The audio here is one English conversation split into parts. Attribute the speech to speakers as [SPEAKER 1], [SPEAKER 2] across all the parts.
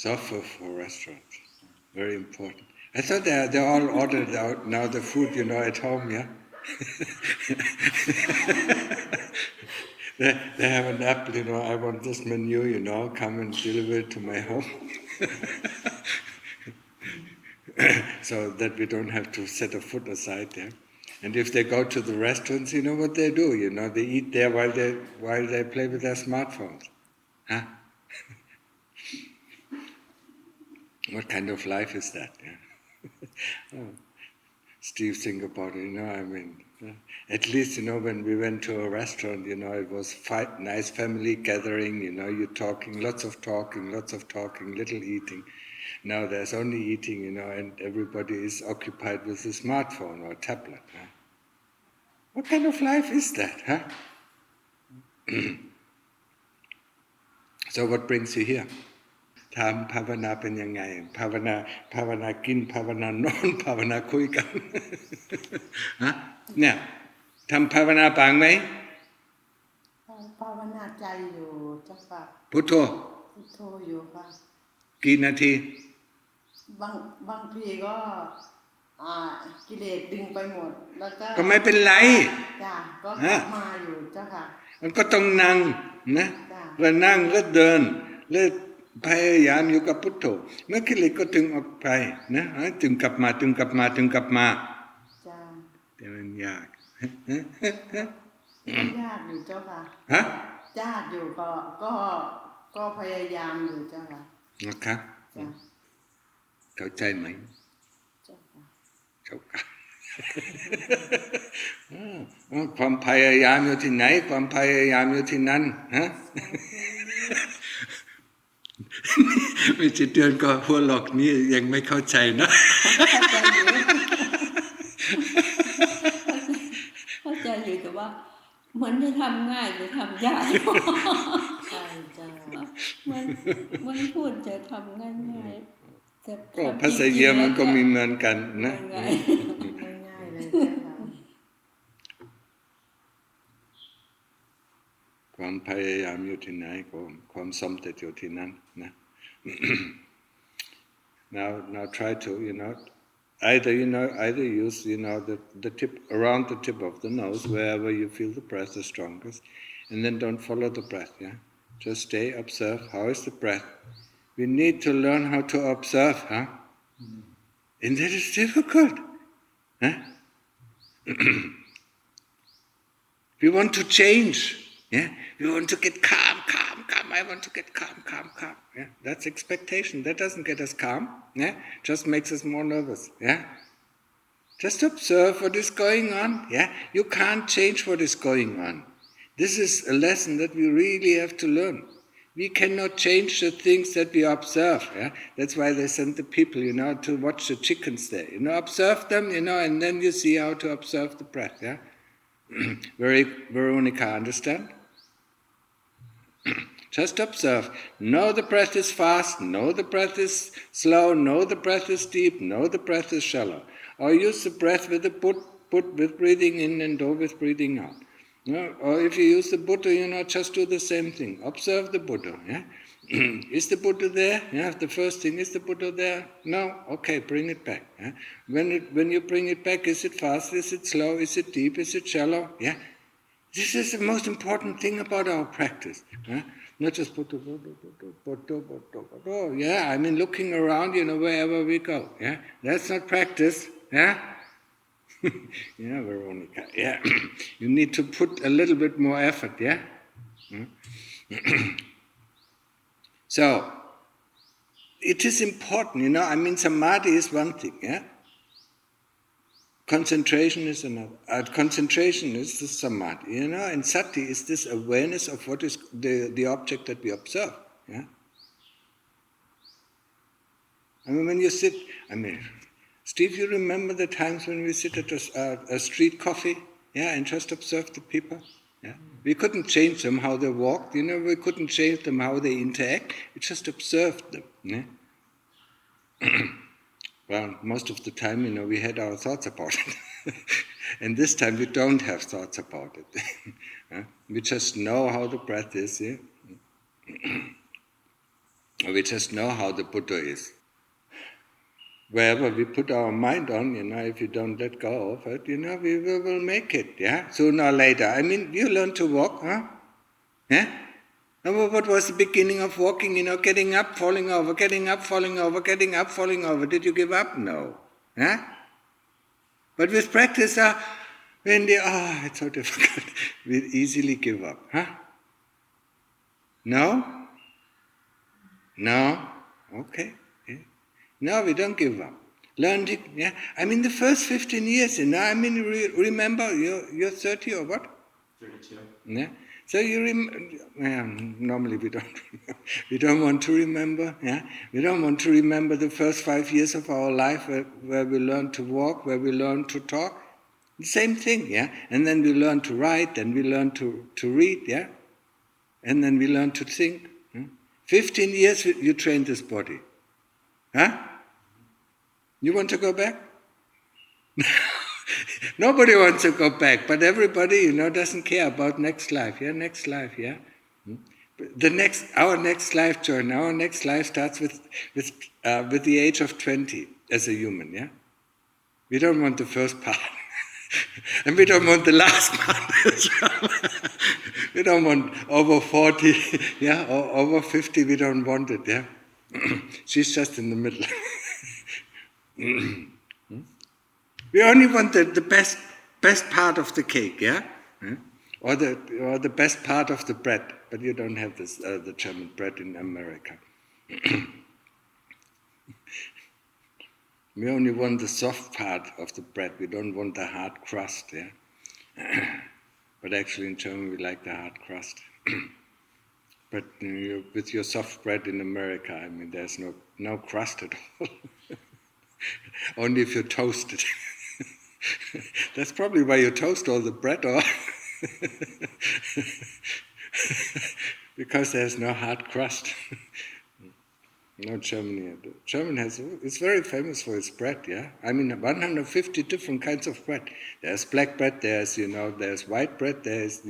[SPEAKER 1] Suffer for restaurants. Very important. I thought they all ordered out now the food, at home, yeah? they have an app, I want this menu, come and deliver it to my home. So that we don't have to set a foot aside there. And if they go to the restaurants, you know what they do, they eat there while they play with their smartphones. Huh? What kind of life is that? Yeah? Oh. Steve, think about it, at least, when we went to a restaurant, it was nice family gathering, you're talking, lots of talking, little eating. Now there's only eating, and everybody is occupied with a smartphone or a tablet. Huh? What kind of life is that, huh? So what brings you here? ทำภาวนาเป็นยังไงภาวนากินภาวนานอนภาวนาคุยกัน ฮะเนี่ยทำภาวนาบางไหม
[SPEAKER 2] ภาวนาใจอยู่เจ้าค่ะ
[SPEAKER 1] พุทโธ
[SPEAKER 2] อยู่ค่ะ
[SPEAKER 1] กี่นาที
[SPEAKER 2] บางทีก็กิเลสดึงไปหมดแล้ว
[SPEAKER 1] ก็ไม่เป็นไร
[SPEAKER 2] จ้ะก็กลับมาอยู่เจ้าค่ะ
[SPEAKER 1] มันก็ต้องนั่งนะแล้วนั่งแล้วเดินแล้วพยายามอยู่กับพุทโธเมื่อกิเลสก็ดึงออกไปนะดึงกลับมาจ้าแต่มันยาก
[SPEAKER 2] อยู่เจ้าค่ะ
[SPEAKER 1] ฮะ
[SPEAKER 2] ยากอยู่ก็พยายามอยู่เจ้าค่ะ
[SPEAKER 1] นะครับเข้าใจไหมเจ้าค่ะความพยายามอยู่ที่ไหนความพยายามอยู่ที่นั้นฮะไม่ใช่เดือนก็หัวหลอกนี่ยังไม่เข้าใจนะ
[SPEAKER 3] เข้าใจอยู่แต่ว่าเหมือนจะทำง่ายหรือทำยาก
[SPEAKER 2] ใช่จ้า
[SPEAKER 3] มันพูดจะทำง่ายๆแต่
[SPEAKER 1] ก็ภาษาเยอมันก็มีเหมือนกันนะ
[SPEAKER 2] ง่ายเลยจ้า
[SPEAKER 1] ความพยายามอยู่ที่ไหนความสำเร็จอยู่ที่นั้นนะ now try to either use the tip around the tip of the nose wherever you feel the breath the strongest, and then don't follow the breath. Yeah, just stay, observe. How is the breath? We need to learn how to observe, huh? And that is difficult, huh? We want to change. Yeah, we want to get calm. I want to get calm. Yeah, that's expectation. That doesn't get us calm. Yeah, just makes us more nervous. Yeah, just observe what is going on. Yeah, you can't change what is going on. This is a lesson that we really have to learn. We cannot change the things that we observe. Yeah, that's why they send the people, to watch the chickens there. Observe them, and then you see how to observe the breath. Yeah, Veronica, understand? Just observe. No, the breath is fast. No, the breath is slow. No, the breath is deep. No, the breath is shallow. Or use the breath with the put with breathing in and do with breathing out. Or if you use the Buddha, just do the same thing. Observe the Buddha. Yeah? Is the Buddha there? Yeah. The first thing, is the Buddha there? No. Okay, bring it back. Yeah? When you bring it back, is it fast? Is it slow? Is it deep? Is it shallow? Yeah. This is the most important thing about our practice. Yeah? Not just Buddha. Yeah, looking around, wherever we go. Yeah, that's not practice. Yeah. Yeah, Veronica. Yeah, you need to put a little bit more effort. Yeah. So it is important. Samadhi is one thing. Yeah. Concentration is another. Concentration is the samadhi, and sati is this awareness of what is the object that we observe. Yeah. When you sit, Steve, you remember the times when we sit at a street coffee, and just observe the people? Yeah. We couldn't change them how they walked, we couldn't change them how they interact. We just observed them. Yeah. Well, most of the time, we had our thoughts about it. And this time we don't have thoughts about it. We just know how the breath is. Yeah? We just know how the Buddha is. Wherever we put our mind on, if you don't let go of it, we will make it, yeah? Sooner or later. I mean, you learn to walk, huh? Yeah? And what was the beginning of walking? Getting up, falling over, getting up, falling over, getting up, falling over. Did you give up? No. Yeah? But with practice, it's so difficult. We easily give up, huh? No? No? Okay. Yeah. No, we don't give up. Learn to, yeah. I mean, the first 15 years, remember, you're 30 or what?
[SPEAKER 4] 32.
[SPEAKER 1] Yeah. So normally we don't want to remember, yeah. We don't want to remember the first 5 years of our life where we learn to walk, where we learn to talk. The same thing, yeah. And then we learn to write, then we learn to read, yeah. And then we learn to think. 15 years you train this body. Huh? You want to go back? Nobody wants to go back, but everybody, doesn't care about next life. Yeah, next life. Yeah. Our next life journey. Our next life starts with the age of 20 as a human. Yeah. We don't want the first part, and we don't want the last part as well. We don't want over 40, yeah, or over 50. We don't want it. Yeah. She's just in the middle. We only want the best part of the cake, yeah, or the best part of the bread. But you don't have this the German bread in America. We only want the soft part of the bread. We don't want the hard crust, yeah. But actually, in Germany, we like the hard crust. But with your soft bread in America, I mean, there's no crust at all. Only if you toast it. That's probably why you toast all the bread, or because there's no hard crust. No, Germany. It's very famous for its bread, yeah? I mean, 150 different kinds of bread. There's black bread, there's white bread, there's,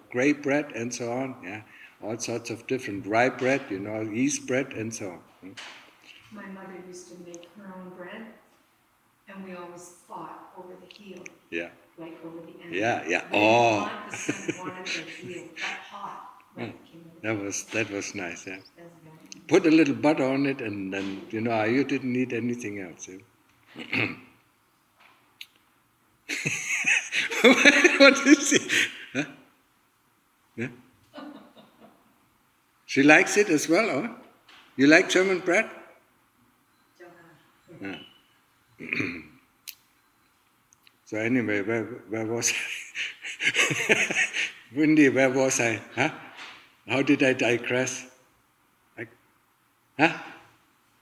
[SPEAKER 1] gray bread, and so on, yeah? All sorts of different rye bread, yeast bread, and so on.
[SPEAKER 5] My mother used to make her own bread, and we always fought over the heel.
[SPEAKER 1] Yeah.
[SPEAKER 5] Like over the end.
[SPEAKER 1] Yeah.
[SPEAKER 5] The son wanted the heel got hot.
[SPEAKER 1] That was nice, yeah. Put a little butter on it, and then, you didn't need anything else. Yeah? What is it? Huh? Yeah? She likes it as well, or? You like German bread? Yeah. So anyway, where was I? Windy, where was I? Huh? How did I digress? Huh?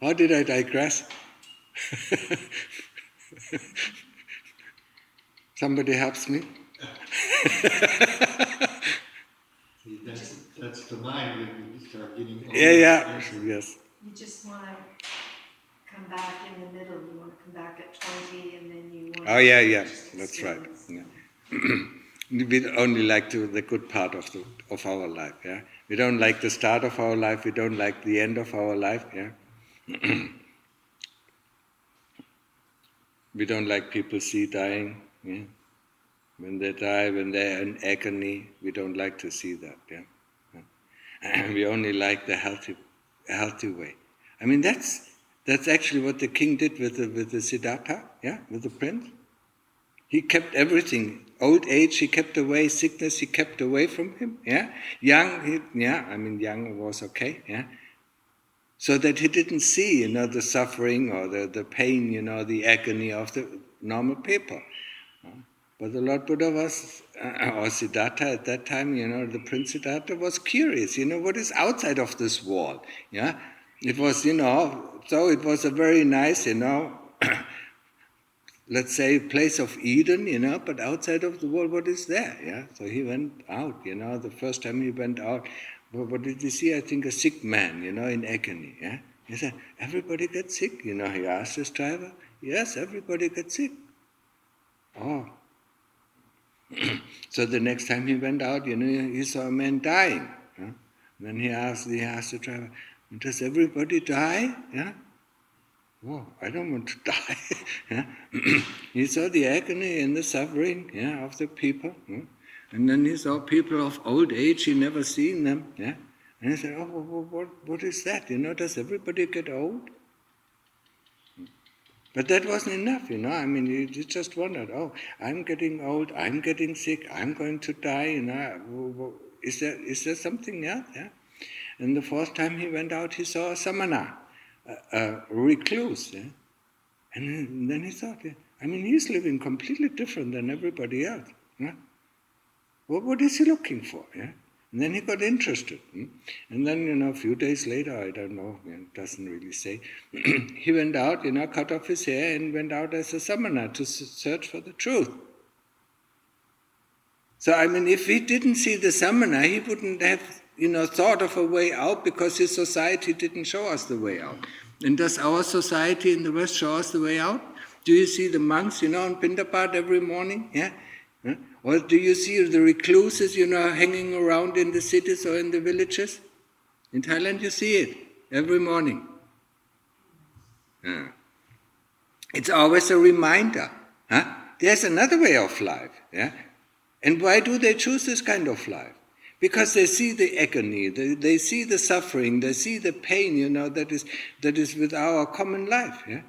[SPEAKER 1] How did I digress? Somebody helps me?
[SPEAKER 4] That's the mind when you start getting old.
[SPEAKER 1] Yeah, yes.
[SPEAKER 5] You just want to come back in the middle. You want to come back at 20, and then you want.
[SPEAKER 1] Oh yeah, that's right. Yeah. We only like the good part of our life. Yeah, we don't like the start of our life. We don't like the end of our life. Yeah. We don't like people dying. Yeah? When they die, when they're in agony, we don't like to see that. Yeah. We only like the healthy way. I mean, that's actually what the king did with the Siddhartha. Yeah, with the prince. He kept everything. Old age, he kept away. Sickness, he kept away from him. Yeah. Young, young was okay. Yeah. So that he didn't see, the suffering or the pain, the agony of the normal people. But the Lord Buddha was, or Siddhartha at that time, the Prince Siddhartha was curious, what is outside of this wall. Yeah. It was, so it was a very nice, let's say, place of Eden, but outside of the wall, what is there? Yeah. So he went out, the first time he went out. What did he see? I think a sick man, in agony. Yeah? He said, everybody gets sick. He asked his driver, yes, everybody gets sick. Oh. So the next time he went out, he saw a man dying. Huh? Then he asked the driver, Does everybody die? Yeah? Oh, I don't want to die. Yeah? He saw the agony and the suffering, yeah, of the people. Yeah? And then he saw people of old age, he never seen them. Yeah? And he said, oh, what is that? Does everybody get old? But that wasn't enough, I mean, he just wondered, oh, I'm getting old, I'm getting sick, I'm going to die, Is there something else? Yeah? And the fourth time he went out, he saw a samana, a recluse. Yeah? And then he thought, I mean, he's living completely different than everybody else. Yeah? What is he looking for? Yeah? And then he got interested. And then, a few days later, I don't know, it doesn't really say, he went out, cut off his hair and went out as a samana to search for the truth. So, I mean, if he didn't see the samana, he wouldn't have, thought of a way out because his society didn't show us the way out. And does our society in the West show us the way out? Do you see the monks, on Pindapat every morning? Yeah? Huh? Or do you see the recluses, hanging around in the cities or in the villages? In Thailand you see it every morning. Yeah. It's always a reminder. Huh? There's another way of life. Yeah? And why do they choose this kind of life? Because they see the agony, they see the suffering, they see the pain, that is with our common life. Yeah?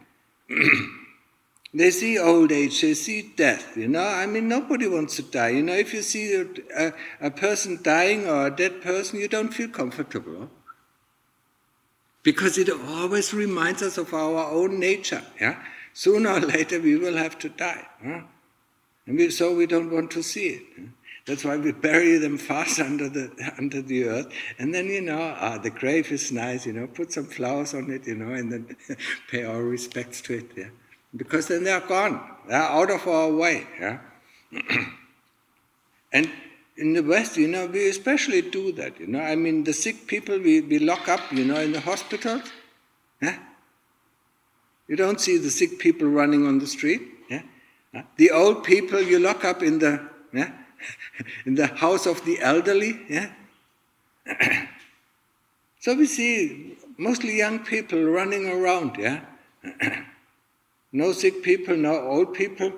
[SPEAKER 1] They see old age, they see death, I mean, nobody wants to die. If you see a person dying or a dead person, you don't feel comfortable. Because it always reminds us of our own nature. Yeah? Sooner or later we will have to die. Huh? And so we don't want to see it. That's why we bury them fast under the earth. And then, the grave is nice, put some flowers on it, and then pay our respects to it. Yeah? Because then they're gone. They're out of our way. Yeah? And in the West, we especially do that. I mean, the sick people we lock up, in the hospitals. Yeah? You don't see the sick people running on the street. Yeah? The old people you lock up in the in the house of the elderly. Yeah? So we see mostly young people running around. Yeah? No sick people, no old people,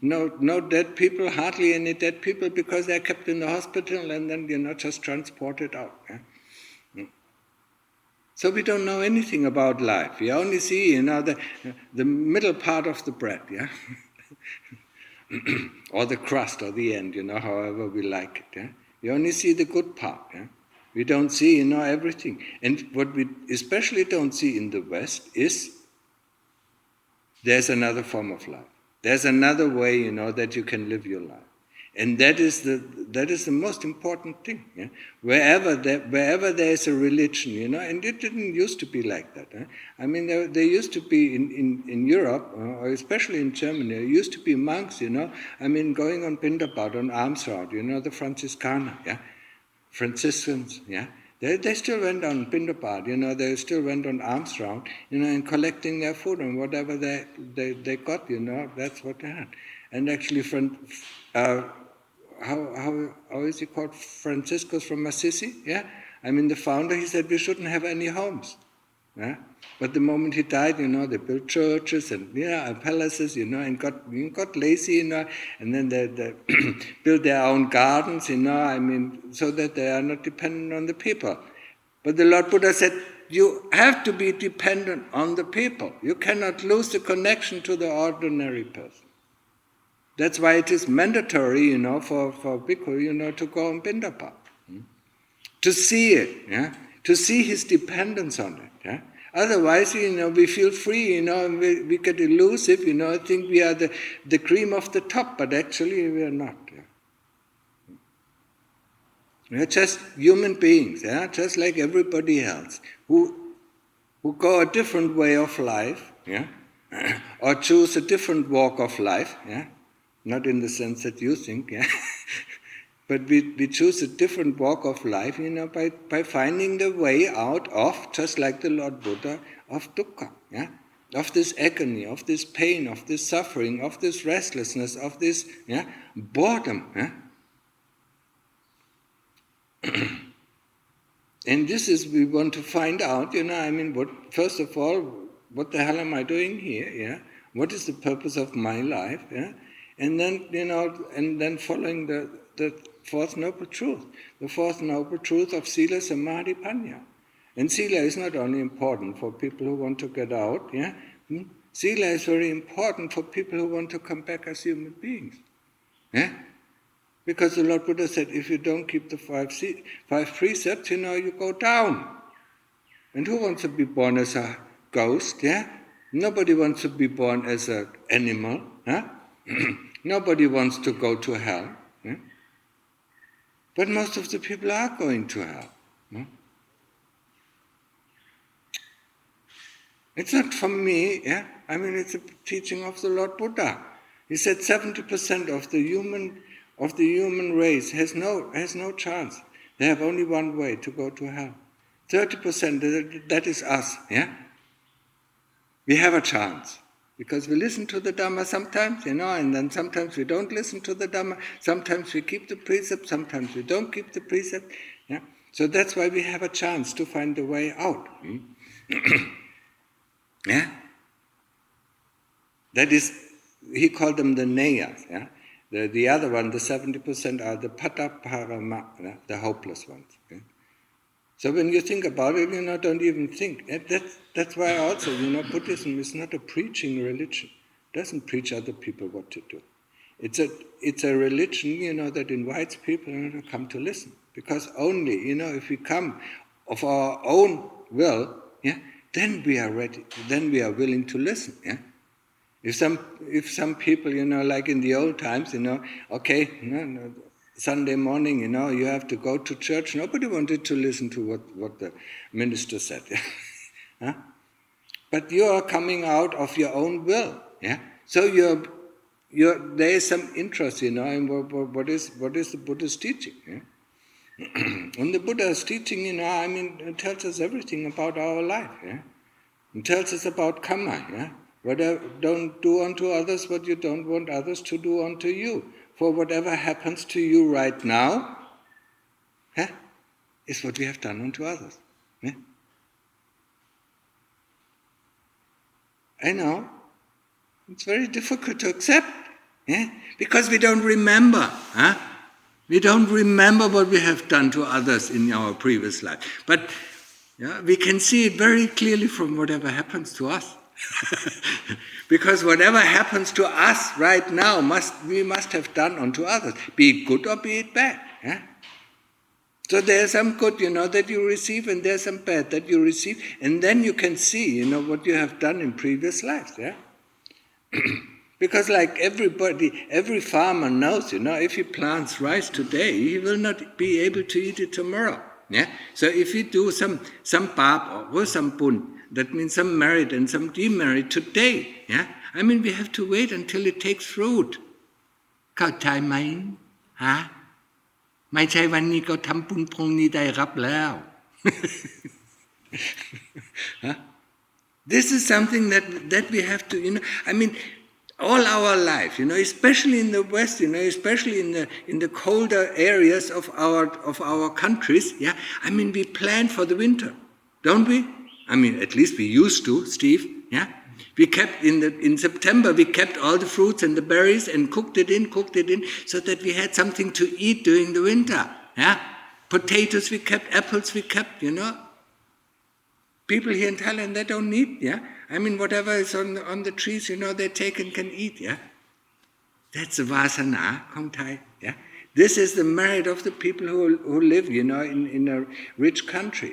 [SPEAKER 1] no dead people, hardly any dead people because they're kept in the hospital and then, just transported out. Yeah? So we don't know anything about life. We only see, the middle part of the bread, yeah? Or the crust or the end, however we like it. Yeah? We only see the good part. Yeah? We don't see, everything. And what we especially don't see in the West is there's another form of life. There's another way, that you can live your life. And that is the most important thing. Yeah? Wherever there is a religion, and it didn't used to be like that. I mean, there used to be in Europe, or especially in Germany, there used to be monks, I mean, going on Pindapat, on alms route, the Franciscaner, yeah? Franciscans, yeah? They still went on Pindapat, they still went on alms round, and collecting their food and whatever they got, that's what they had. And actually, how is he called? Franciscus from Assisi, yeah? I mean, the founder, he said we shouldn't have any homes, yeah? But the moment he died, they built churches and palaces, and got lazy, and then they built their own gardens, I mean, so that they are not dependent on the people. But the Lord Buddha said, you have to be dependent on the people. You cannot lose the connection to the ordinary person. That's why it is mandatory, for bhikkhu, to go on Pindapat. To see it, yeah? To see his dependence on it, yeah? Otherwise, we feel free, and we get elusive, think we are the cream of the top, but actually we are not. Yeah? We are just human beings, yeah? Just like everybody else, who go a different way of life, yeah? Or choose a different walk of life, yeah? Not in the sense that you think, yeah? But we choose a different walk of life, by finding the way out of, just like the Lord Buddha, of dukkha, yeah? Of this agony, of this pain, of this suffering, of this restlessness, of this boredom. Yeah? And this is, we want to find out, first of all, what the hell am I doing here, yeah? What is the purpose of my life, yeah? And then, and then following the fourth noble truth. The fourth noble truth of Sila, Samadhi, Panya. And Sila is not only important for people who want to get out, yeah? Sila is very important for people who want to come back as human beings. Yeah? Because the Lord Buddha said, if you don't keep the five precepts, you go down. And who wants to be born as a ghost, yeah? Nobody wants to be born as an animal, huh? Nobody wants to go to hell. Yeah? But most of the people are going to hell. Yeah? It's not from me, yeah? It's a teaching of the Lord Buddha. He said 70% of the human race has no chance. They have only one way to go to hell. 30%, that is us, yeah? We have a chance. Because we listen to the Dhamma sometimes, and then sometimes we don't listen to the Dhamma. Sometimes we keep the precept, sometimes we don't keep the precept. Yeah? So that's why we have a chance to find a way out. Yeah? That is, he called them the neyas. Yeah? The other one, the 70%, are the pataparama, yeah? The hopeless ones. Yeah? So when you think about it, don't even think. That's why also, Buddhism is not a preaching religion. It doesn't preach other people what to do. It's a religion, that invites people to come to listen. Because only, if we come of our own will, yeah, then we are ready. Then we are willing to listen. Yeah. If some people, like in the old times, okay, Sunday morning, you have to go to church. Nobody wanted to listen to what the minister said. Huh? But you are coming out of your own will. Yeah. So there is some interest, in what is the Buddha's teaching. Yeah? And the Buddha's teaching, it tells us everything about our life. Yeah. It tells us about Kamma. Yeah. Don't do unto others what you don't want others to do unto you. For whatever happens to you right now, is what we have done unto others. Yeah? I know. It's very difficult to accept. Yeah? Because we don't remember. Huh? We don't remember what we have done to others in our previous life. But we can see it very clearly from whatever happens to us. Because whatever happens to us right now, we must have done unto others, be it good or be it bad. Yeah? So there's some good, that you receive, and there's some bad that you receive, and then you can see, what you have done in previous lives. Yeah? Because like every farmer knows, if he plants rice today, he will not be able to eat it tomorrow. Yeah? So if you do some pap or some pun, that means some merit and some demerit today. Yeah? We have to wait until it takes fruit. เข้าใจไหมฮะไม่ใช่วันนี้ก็ทำปุญพงนี้ได้รับแล้ว This is something that we have to, all our life, especially in the West, especially in the colder areas of our countries, yeah. We plan for the winter, don't we? At least we used to, Steve, yeah. We kept in September, we kept all the fruits and the berries and cooked it in, so that we had something to eat during the winter, yeah. Potatoes we kept, apples we kept, People here in Thailand, they don't need, yeah. Whatever is on the trees, they take and can eat, yeah. That's the vasanaของไทย, yeah. This is the merit of the people who live, in a rich country.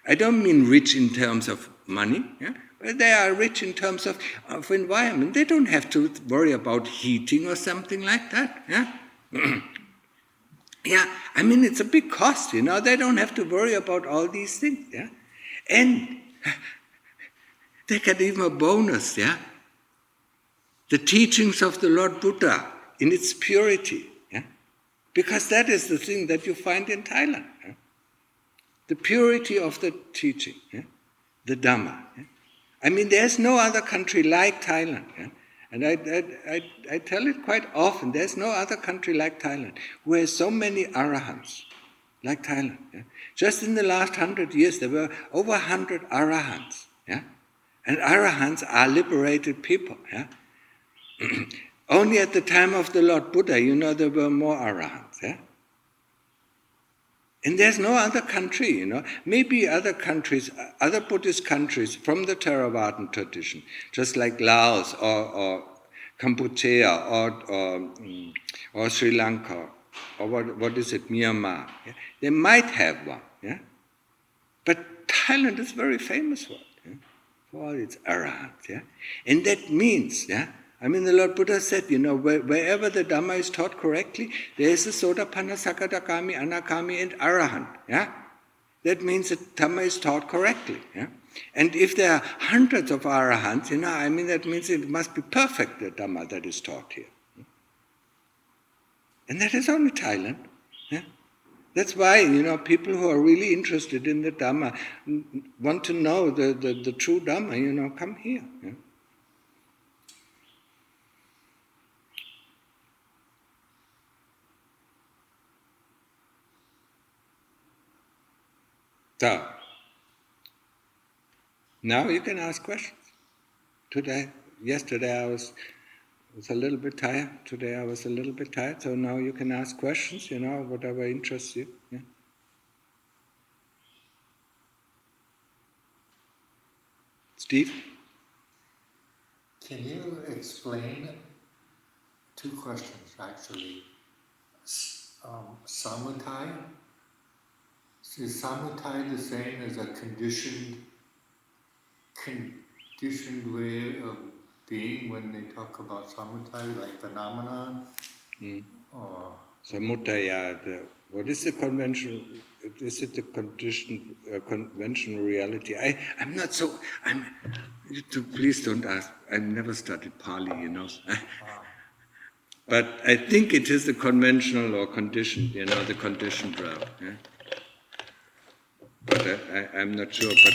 [SPEAKER 1] I don't mean rich in terms of money, yeah. But they are rich in terms of environment. They don't have to worry about heating or something like that, yeah. Yeah, it's a big cost, They don't have to worry about all these things, yeah. And they get even a bonus, yeah. The teachings of the Lord Buddha in its purity, yeah. Because that is the thing that you find in Thailand, yeah? The purity of the teaching, yeah? The Dhamma. Yeah? There's no other country like Thailand, yeah? And I tell it quite often. There's no other country like Thailand who has so many arahants, like Thailand. Yeah? Just in the last 100 years, there were over 100 arahants. Yeah? And arahants are liberated people. Yeah? Only at the time of the Lord Buddha, there were more arahants. Yeah? And there's no other country, Maybe other countries, other Buddhist countries from the Theravadan tradition, just like Laos or Cambodia or Sri Lanka, or what is it, Myanmar. Yeah? They might have one, yeah? But Thailand is very famous for it, yeah? For all its arahants, yeah? And that means, yeah, the Lord Buddha said, wherever the Dhamma is taught correctly, there is a Sotapanna, Sakadagami, Anagami, and Arahant, yeah? That means that Dhamma is taught correctly, yeah? And if there are hundreds of Arahants, that means it must be perfect, the Dhamma that is taught here. And that is only Thailand, yeah? That's why, people who are really interested in the Dhamma, want to know the true Dhamma, come here, yeah? So, now you can ask questions. Yesterday I was a little bit tired. Today I was a little bit tired. So now you can ask questions, whatever interests you. Yeah? Steve?
[SPEAKER 4] Can you explain two questions, actually? Samutai? Is samutai the same as a conditioned way of being when they talk about samutai, like phenomenon? Or
[SPEAKER 1] Samudaya, what is the conventional? Is it the conventional reality? I'm not so. Please don't ask. I've never studied Pali, But I think it is the conventional or conditioned, the conditioned realm. Yeah? But I'm not sure. But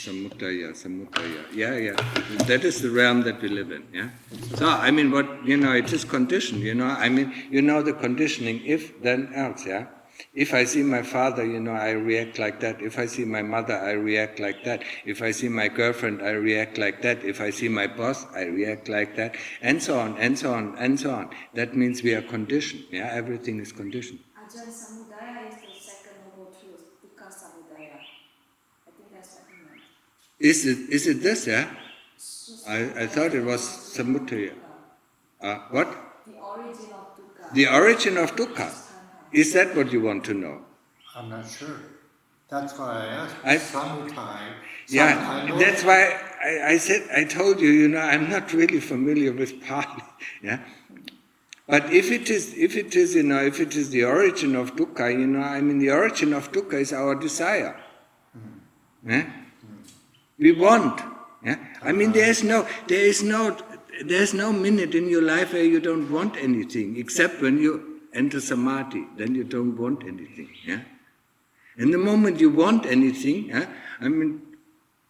[SPEAKER 1] samudaya. Yeah. That is the realm that we live in. Yeah. So it is conditioned. The conditioning. If then else. Yeah. If I see my father, I react like that. If I see my mother, I react like that. If I see my girlfriend, I react like that. If I see my boss, I react like that. And so on, and so on, and so on. That means we are conditioned. Yeah, everything is conditioned.
[SPEAKER 6] Ajahn Samudaya is the second noble truth, Dukkha Samudaya. I think that's what he meant.
[SPEAKER 1] Is it this, yeah? I thought it was Samudaya. What?
[SPEAKER 6] The origin of Dukkha.
[SPEAKER 1] The origin of Dukkha. Is that what you want to know?
[SPEAKER 4] I'm not sure. That's why I asked. Samutai.
[SPEAKER 1] Yeah, that's why I told you, I'm not really familiar with Pali. Yeah. But if it is the origin of dukkha, the origin of dukkha is our desire. Yeah? We want. Yeah? There's no minute in your life where you don't want anything, except when you enter samadhi, then you don't want anything. Yeah? And the moment you want anything, yeah,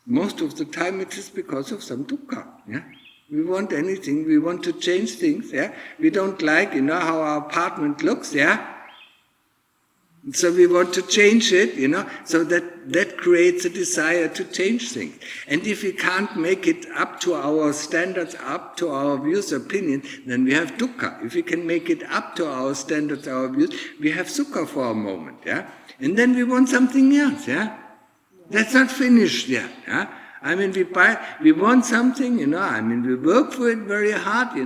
[SPEAKER 1] most of the time it is because of some dukkha. Yeah? We want anything, we want to change things, yeah. We don't like, how our apartment looks, yeah. So we want to change it, so that creates a desire to change things. And if we can't make it up to our standards, up to our views, opinion, then we have dukkha. If we can make it up to our standards, our views, we have sukha for a moment, yeah. And then we want something else, yeah. That's not finished yet, yeah. We want something, we work for it very hard, we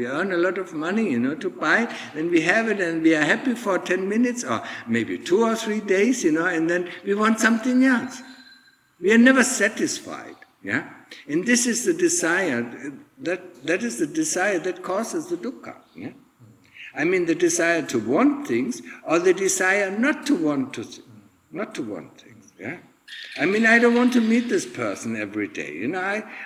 [SPEAKER 1] earn a lot of money, to buy it, and we have it, and we are happy for 10 minutes, or maybe 2 or 3 days, and then we want something else. We are never satisfied, yeah? And this is the desire, that is the desire that causes the dukkha, yeah? The desire to want things, or the desire not to want things, yeah? I don't want to meet this person every day,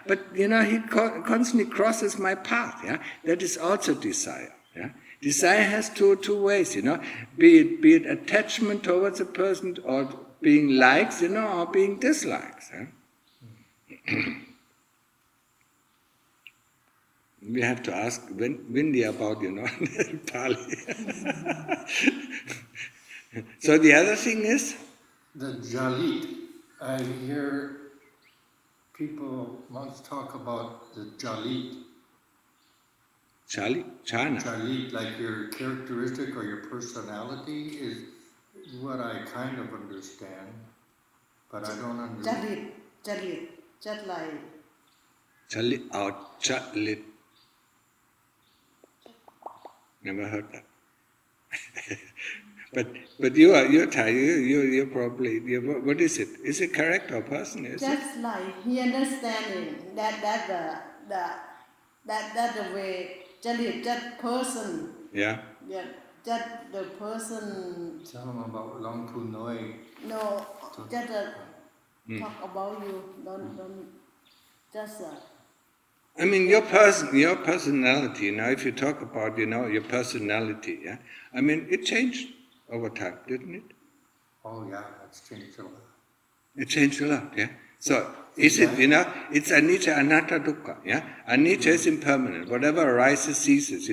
[SPEAKER 1] but he constantly crosses my path, yeah. That is also desire, yeah. Desire has two ways, be it attachment towards a person, or being likes, or being dislikes, yeah. We have to ask Windy about, Pali. So the other thing is?
[SPEAKER 4] The Jalit. I hear people once talk about the Jalit.
[SPEAKER 1] Chana.
[SPEAKER 4] Jalit, like your characteristic or your personality, is what I kind of understand, but I don't understand.
[SPEAKER 2] Jalit, just like
[SPEAKER 1] Chalit. Never heard that. But you're Thai. You're probably. What is it? Is it character or person?
[SPEAKER 2] just like he understanding that the way Jalit, that person.
[SPEAKER 1] Yeah.
[SPEAKER 2] Yeah, that the person.
[SPEAKER 4] Tell them about Long Tu Noi.
[SPEAKER 2] No, just talk about you. Don't just.
[SPEAKER 1] I mean, your personality. Now, if you talk about, your personality, yeah. I mean, it changed over time, didn't it?
[SPEAKER 4] Oh yeah, that's changed a lot.
[SPEAKER 1] It changed a lot, yeah. So is it, it's anicca, anatta, dukkha, yeah. Anicca is impermanent. Whatever arises ceases,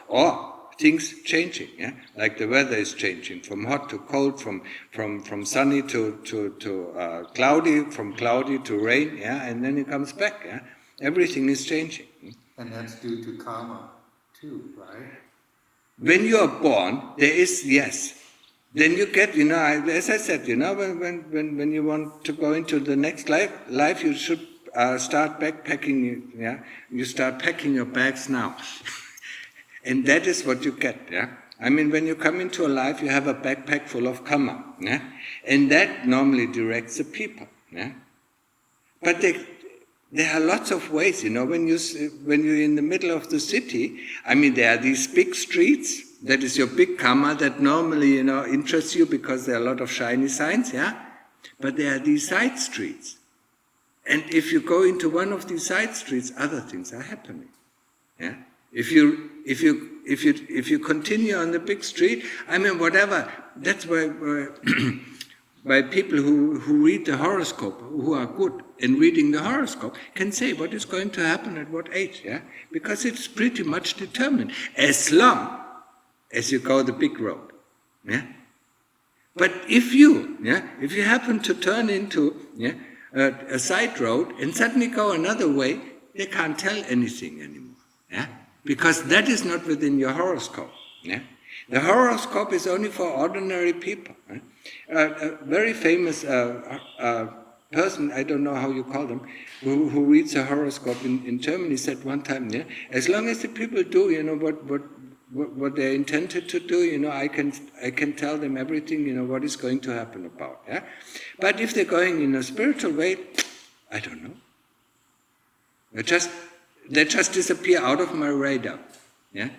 [SPEAKER 1] or things changing, yeah. Like the weather is changing from hot to cold, from sunny to cloudy, from cloudy to rain, yeah. And then it comes back, yeah. Everything is changing.
[SPEAKER 4] And that's due to Kamma too, right?
[SPEAKER 1] When you are born, there is, yes. Then you get, as I said, when you want to go into the next life you should start backpacking, yeah. You start packing your bags now. And that is what you get, yeah. I mean, when you come into a life, you have a backpack full of Kamma, yeah. And that normally directs the people, yeah. But there are lots of ways, when you're in the middle of the city. I mean, there are these big streets. That is your big Kamma that normally, interests you because there are a lot of shiny signs, yeah. But there are these side streets, and if you go into one of these side streets, other things are happening, yeah. If you continue on the big street, I mean, whatever. That's why. By people who read the horoscope, who are good in reading the horoscope, can say what is going to happen at what age, yeah? Because it's pretty much determined, as long as you go the big road, yeah? But if you happen to turn into a side road and suddenly go another way, they can't tell anything anymore, yeah? Because that is not within your horoscope, yeah? The horoscope is only for ordinary people. A very famous person, I don't know how you call them, who reads a horoscope in Germany, said one time, yeah, as long as the people do, what they're intended to do, I can tell them everything, what is going to happen about. Yeah, but if they're going in a spiritual way, I don't know. They just disappear out of my radar. Yeah.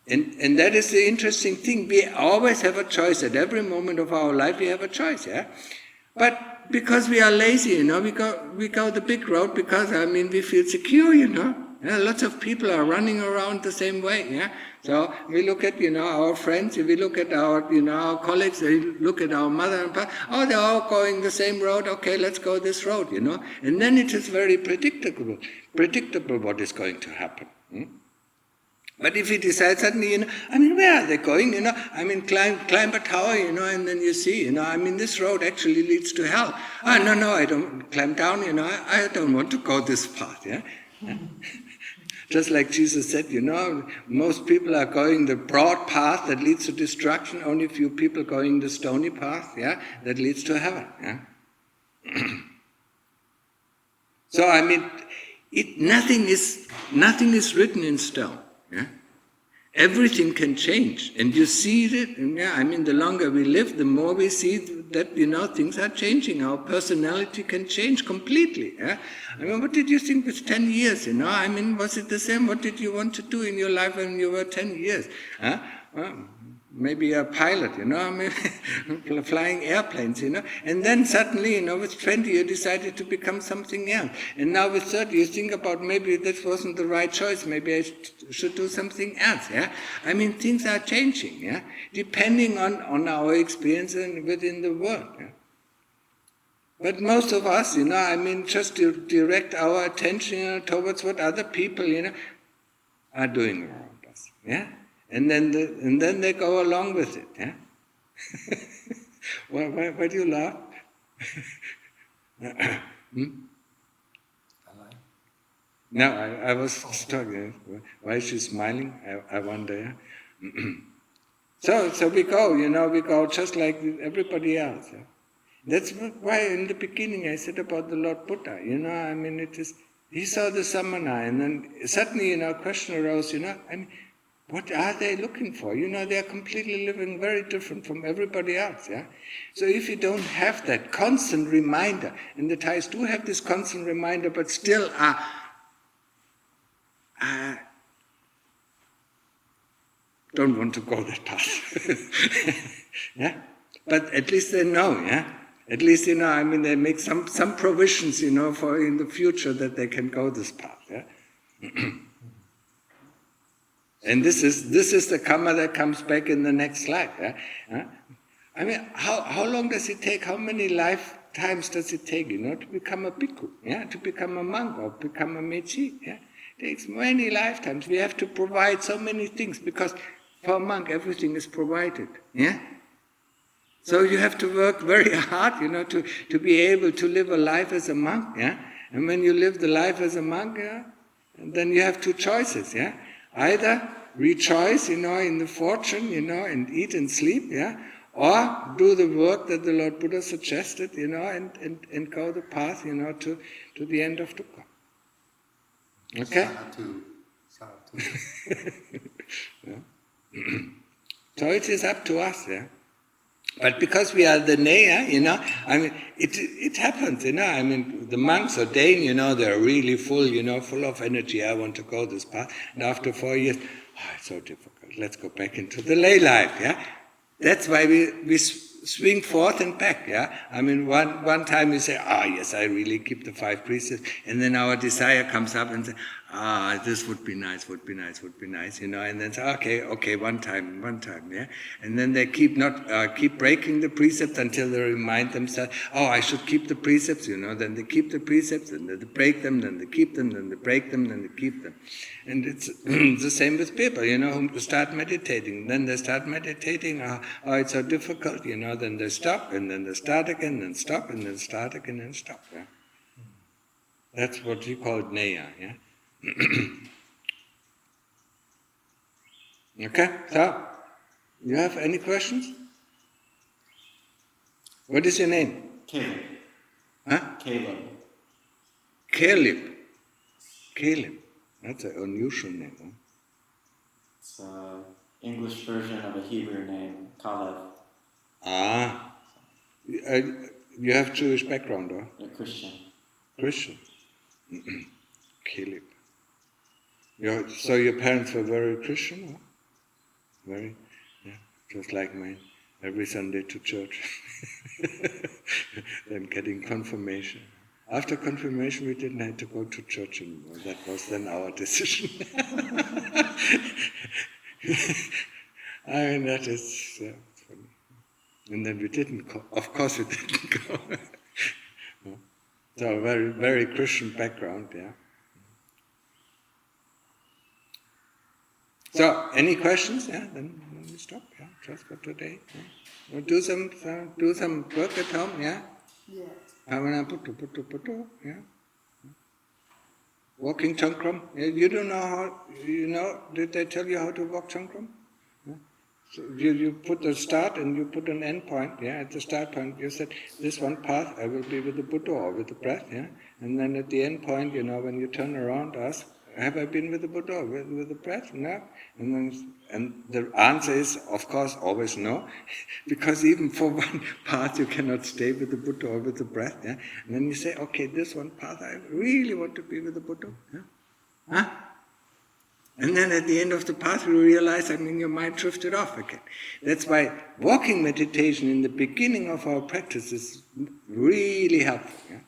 [SPEAKER 1] And that is the interesting thing. We always have a choice. At every moment of our life we have a choice, yeah? But because we are lazy, we go the big road because, we feel secure, Yeah, lots of people are running around the same way, yeah? So we look at, our friends, we look at our, our colleagues, we look at our mother and father, oh, they're all going the same road, okay, let's go this road, And then it is very predictable what is going to happen. But if you decide suddenly, where are they going, climb a tower, and then you see, this road actually leads to hell. No, I don't climb down, I don't want to go this path, yeah? Just like Jesus said, most people are going the broad path that leads to destruction, only few people going the stony path, yeah, that leads to heaven, yeah? So, nothing is written in stone. Yeah? Everything can change, and you see it. And the longer we live, the more we see that things are changing. Our personality can change completely. Yeah? What did you think with 10 years? Was it the same? What did you want to do in your life when you were 10 years? Huh? Well, maybe a pilot, flying airplanes, and then suddenly, with 20 you decided to become something else, and now with 30 you think about maybe this wasn't the right choice, maybe I should do something else, yeah? Things are changing, yeah, depending on our experience and within the world, yeah? But most of us, just to direct our attention, towards what other people, are doing around us. Yeah? And then they go along with it. Yeah? Why do you laugh? No, I was talking. Why is she smiling? I wonder. Yeah? So we go, we go just like everybody else. Yeah? That's why in the beginning I said about the Lord Buddha, he saw the samana, and then suddenly, a question arose, what are they looking for? They are completely living very different from everybody else, yeah? So if you don't have that constant reminder, and the Thais do have this constant reminder, but still don't want to go that path. Yeah? But at least they know, yeah? At least, they make some provisions, for in the future that they can go this path, yeah? And this is the Kamma that comes back in the next slide, yeah? How long does it take, how many lifetimes does it take, to become a bhikkhu, yeah? To become a monk or become a mechi, yeah? It takes many lifetimes. We have to provide so many things, because for a monk everything is provided, yeah? So you have to work very hard, to be able to live a life as a monk, yeah? And when you live the life as a monk, yeah, then you have two choices, yeah? Either rejoice, in the fortune, and eat and sleep, yeah? Or do the work that the Lord Buddha suggested, and go the path, to the end of dukkha. Okay? Sadhu. Yeah. So it is up to us, yeah? But because we are the Neya, it happens, the monks ordain, they're really full, full of energy. I want to go this path. And after 4 years, it's so difficult. Let's go back into the lay life, yeah? That's why we swing forth and back, yeah? One time we say, yes, I really keep the 5 precepts. And then our desire comes up and says, this would be nice, and then say, okay, one time, yeah? And then they keep breaking the precepts until they remind themselves, I should keep the precepts, then they keep the precepts, and then they break them, then they keep them, then they break them, then they keep them. And it's the same with people, who start meditating. Then they start meditating, it's so difficult, then they stop, and then they start again, then stop, and then start again, and stop, yeah? That's what we call Neya, yeah? Okay, so, you have any questions? What is your name?
[SPEAKER 7] Caleb.
[SPEAKER 1] Huh? Caleb. That's an unusual name, huh?
[SPEAKER 7] It's an English version of a Hebrew name, Kalev.
[SPEAKER 1] You have Jewish background, or?
[SPEAKER 7] A Christian.
[SPEAKER 1] Christian. Caleb. So your parents were very Christian, or? Very, yeah, just like mine. Every Sunday to church. Then getting confirmation. After confirmation, we didn't have to go to church anymore. That was then our decision. That is funny. And then we didn't go. Of course we didn't go. So a very, very Christian background, yeah. So, any questions? Yeah, then we stop. Yeah, just for today. Yeah. We'll do some work at home. Yeah.
[SPEAKER 2] Yes.
[SPEAKER 1] Bhavana puttu. Yeah. Walking chankram. You don't know how. Did they tell you how to walk chankram? Yeah. So you put the start and you put an end point. Yeah. At the start point, you said this one path I will be with the Buddha or with the breath. Yeah. And then at the end point, when you turn around, ask, have I been with the Buddha or with the breath? No. And the answer is, of course, always no, because even for one path you cannot stay with the Buddha or with the breath. Yeah? And then you say, okay, this one path I really want to be with the Buddha. Yeah? Huh? And then at the end of the path you realize, your mind drifted off again. That's why walking meditation in the beginning of our practice is really helpful. Yeah?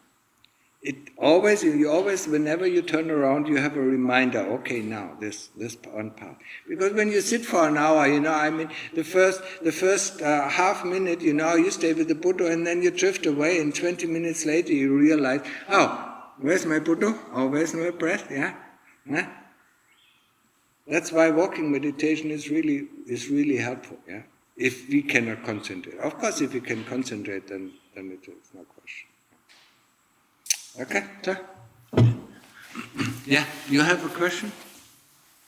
[SPEAKER 1] You always, whenever you turn around, you have a reminder. Okay, now this one part. Because when you sit for an hour, the first half minute, you stay with the Buddha, and then you drift away, and 20 minutes later you realize, oh, where's my Buddha? Oh, where's my breath? Yeah, huh? That's why walking meditation is really helpful. Yeah, if we cannot concentrate. Of course, if we can concentrate, then it is no question. Okay, sir. Yeah, you have a question?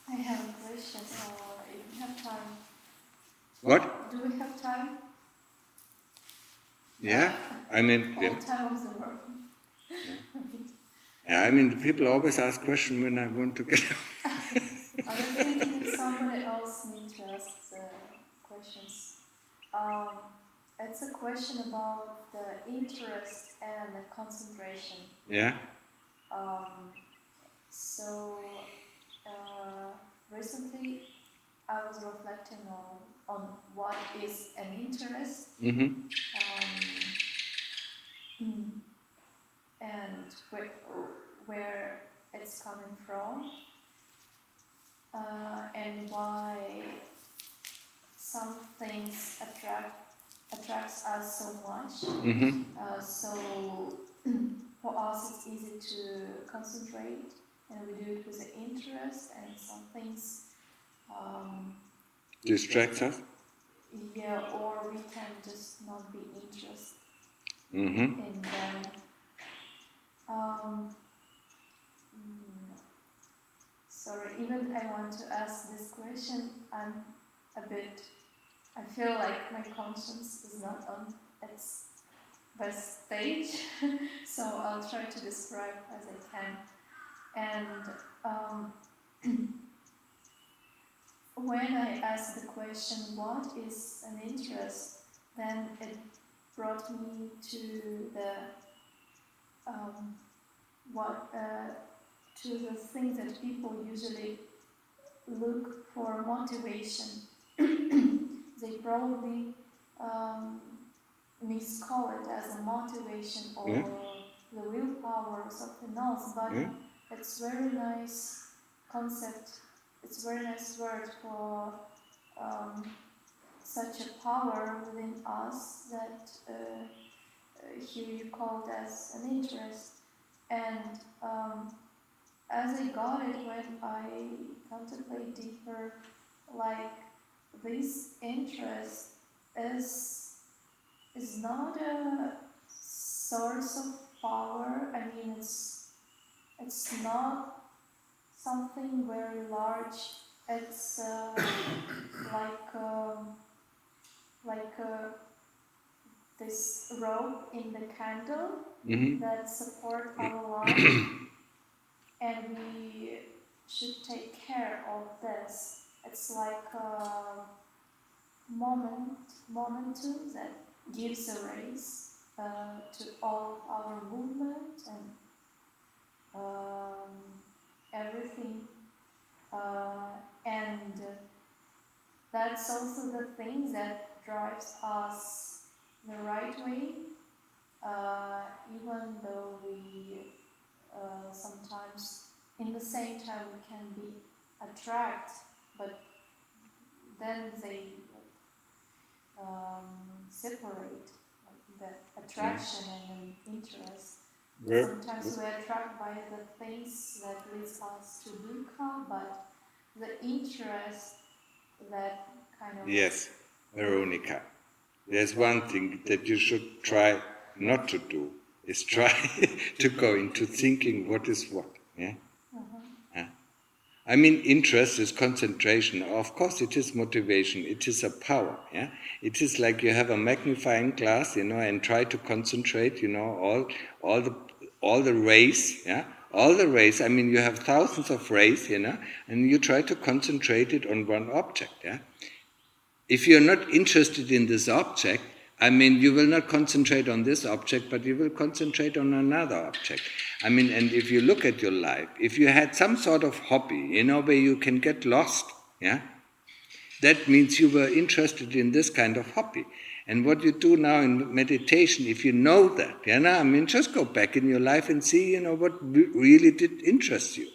[SPEAKER 6] I have a question. If we have time.
[SPEAKER 1] What?
[SPEAKER 6] Do we have time?
[SPEAKER 1] Yeah,
[SPEAKER 6] All time of the world.
[SPEAKER 1] Yeah, the people always ask questions when I want to get
[SPEAKER 6] I was thinking if somebody else needs to ask questions. It's a question about the interest and the concentration.
[SPEAKER 1] Yeah?
[SPEAKER 6] So recently I was reflecting on what is an interest.
[SPEAKER 1] Mm-hmm.
[SPEAKER 6] And where it's coming from, and why some things attracts us so much.
[SPEAKER 1] Mm-hmm.
[SPEAKER 6] So for us it's easy to concentrate, and we do it with the interest, and some things
[SPEAKER 1] Distracts us?
[SPEAKER 6] Yeah, or we can just not be interested
[SPEAKER 1] Mm-hmm.
[SPEAKER 6] in them. Sorry, even I want to ask this question, I feel like my conscience is not on its best stage, so I'll try to describe as I can. And when I asked the question, what is an interest, then it brought me to the thing that people usually look for motivation. They probably miscall it as a motivation or the willpower or something else, but it's very nice concept. It's very nice word for such a power within us that here you called as an interest. And as I got it when I contemplate deeper, like this interest is not a source of power. It's not something very large. It's like this rope in the candle that support our life, and we should take care of this. It's like a momentum that gives a raise to all our movement and everything. And that's also the thing that drives us the right way, even though we sometimes, in the same time, we can be attracted, but then they separate, like the attraction and interest. Sometimes we are attracted by the things that leads us to dukkha, but the interest that kind of...
[SPEAKER 1] Yes, Veronica. There's one thing that you should try not to do, is try to go into thinking what is what. Yeah? Interest is concentration. Of course, it is motivation. It is a power. Yeah, it is like you have a magnifying glass, and try to concentrate. All the rays. Yeah, all the rays. You have thousands of rays. And you try to concentrate it on one object. Yeah. If you are not interested in this object, you will not concentrate on this object, but you will concentrate on another object. And if you look at your life, if you had some sort of hobby, where you can get lost, yeah, that means you were interested in this kind of hobby. And what you do now in meditation, if you know that, just go back in your life and see, what really did interest you.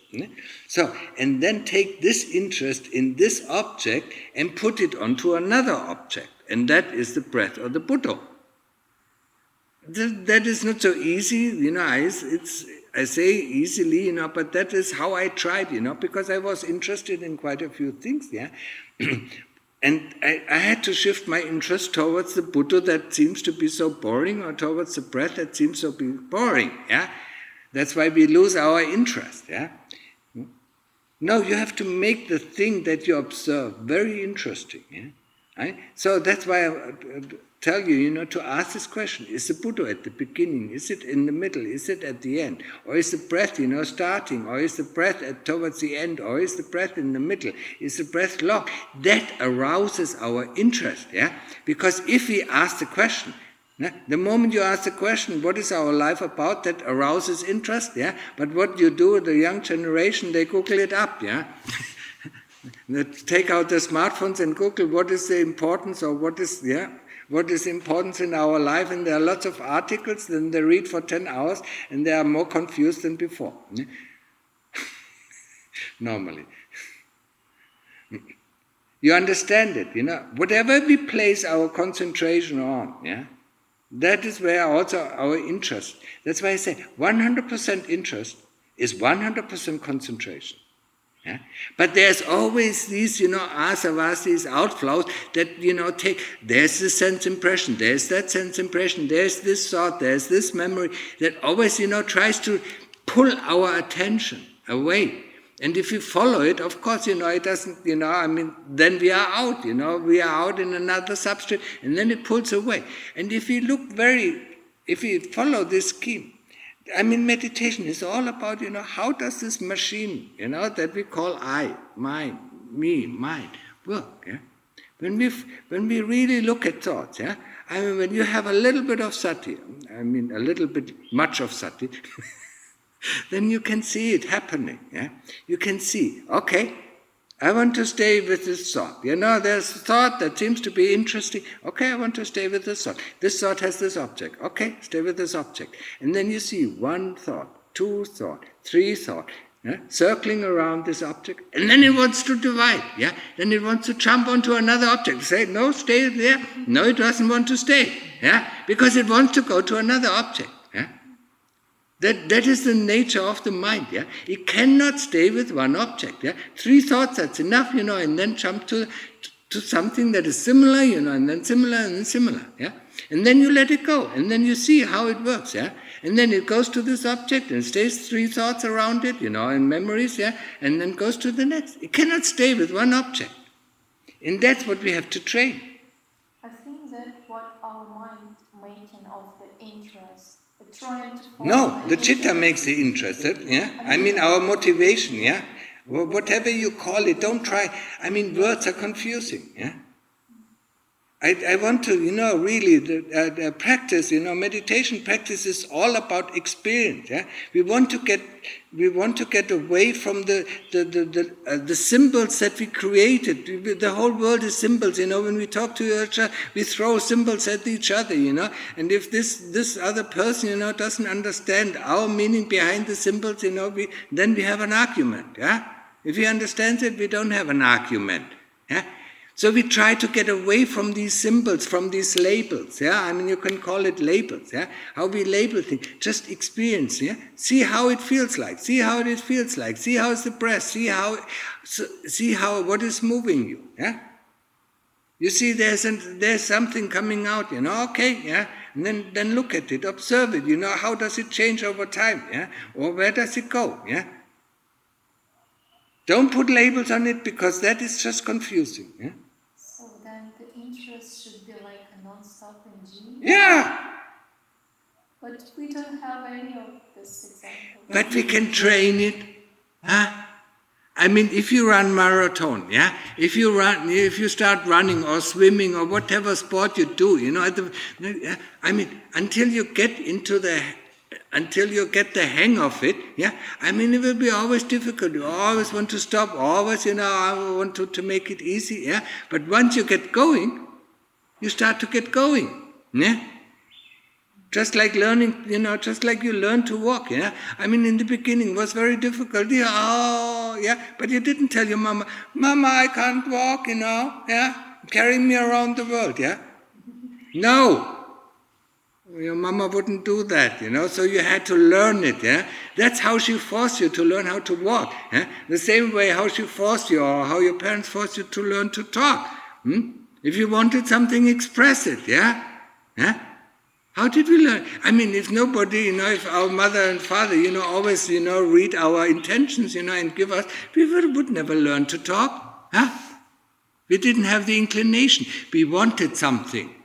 [SPEAKER 1] So, and then take this interest in this object and put it onto another object. And that is the breath or the Buddha. That is not so easy, I say easily, but that is how I tried, because I was interested in quite a few things, And I had to shift my interest towards the Buddha that seems to be so boring, or towards the breath that seems so boring, That's why we lose our interest, No, you have to make the thing that you observe very interesting, Right? So that's why I tell you, to ask this question. Is the Buddha at the beginning? Is it in the middle? Is it at the end? Or is the breath, starting? Or is the breath towards the end? Or is the breath in the middle? Is the breath long? That arouses our interest, Because if we ask the question, the moment you ask the question, what is our life about, that arouses interest, But what you do, the young generation, they Google it up, They take out their smartphones and Google what is the importance, or what is importance in our life, and there are lots of articles, then they read for 10 hours, and they are more confused than before. Normally. You understand it, Whatever we place our concentration on, that is where also our interest. That's why I say 100% interest is 100% concentration. But there's always these, asavas, these outflows that, take, there's this sense impression, there's that sense impression, there's this thought, there's this memory that always, tries to pull our attention away. And if you follow it, of course, it doesn't, then we are out, we are out in another substrate, and then it pulls away. And if you if you follow this scheme, meditation is all about, how does this machine, that we call I, mine, me, mine, work, When we really look at thoughts, when you have a little bit of sati, a little bit much of sati, then you can see it happening, You can see, okay, I want to stay with this thought. There's a thought that seems to be interesting. Okay, I want to stay with this thought. This thought has this object. Okay, stay with this object. And then you see one thought, two thought, three thought, circling around this object. And then it wants to divide, Then it wants to jump onto another object. Say, no, stay there. No, it doesn't want to stay, Because it wants to go to another object, That is the nature of the mind, It cannot stay with one object, Three thoughts, that's enough, and then jump to something that is similar, and then similar, and then similar, And then you let it go, and then you see how it works, And then it goes to this object and stays three thoughts around it, in memories, And then goes to the next. It cannot stay with one object. And that's what we have to train.
[SPEAKER 6] I think that what our mind making of the interest, trying to
[SPEAKER 1] No, the chitta makes the interest, our motivation, Whatever you call it, don't try. Words are confusing, I want to, really practice, meditation practice is all about experience, We want to get away from the symbols that we created. The whole world is symbols, When we talk to each other, we throw symbols at each other, And if this other person, doesn't understand our meaning behind the symbols, then we have an argument, If he understands it, we don't have an argument, So we try to get away from these symbols, from these labels, you can call it labels, How we label things. Just experience, See how it feels like. See how it feels like. See how it's the breath. See how what is moving you, You see, there's something coming out, Okay, And then look at it, observe it, How does it change over time, Or where does it go, Don't put labels on it, because that is just confusing,
[SPEAKER 6] So then the interest should be like a non-stop engine? But we don't have any of this example.
[SPEAKER 1] But we can train it, if you run marathon, if you start running or swimming or whatever sport you do, until you get the hang of it, it will be always difficult. You always want to stop, always, I want to make it easy, But once you get going, you start to get going. Yeah? Just like learning, just like you learn to walk. Yeah? I mean, in the beginning it was very difficult. Yeah, but you didn't tell your mama, Mama, I can't walk, yeah? Carry me around the world, yeah? No! Your mama wouldn't do that, so you had to learn it, yeah? That's how she forced you to learn how to walk, yeah? The same way how she forced you, or how your parents forced you to learn to talk. If you wanted something, express it, yeah? Yeah? How did we learn? I mean, if nobody, if our mother and father, always, read our intentions, and give us, we would never learn to talk, huh? We didn't have the inclination. We wanted something.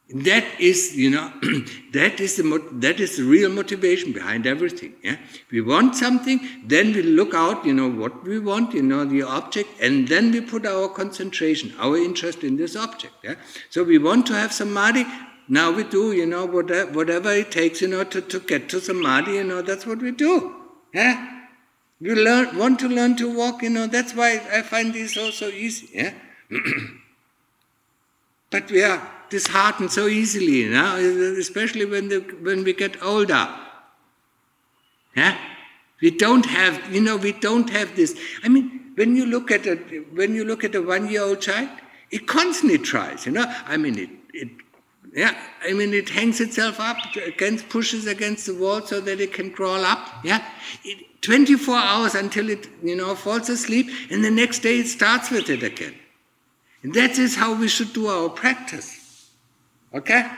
[SPEAKER 1] That is, that is the real motivation behind everything. Yeah? We want something, then we look out, what we want, the object, and then we put our concentration, our interest in this object. Yeah? So we want to have samadhi. Now we do, whatever it takes, to get to samadhi. That's what we do. Yeah? You want to learn to walk. That's why I find this so easy. Yeah. But we are disheartened so easily, especially when we get older. Yeah? We don't have this. I mean, when you look at a 1-year-old child, it constantly tries. I mean, it hangs itself up, pushes against the wall so that it can crawl up. Yeah, 24 hours until it falls asleep, and the next day it starts with it again. And that is how we should do our practice. Okay?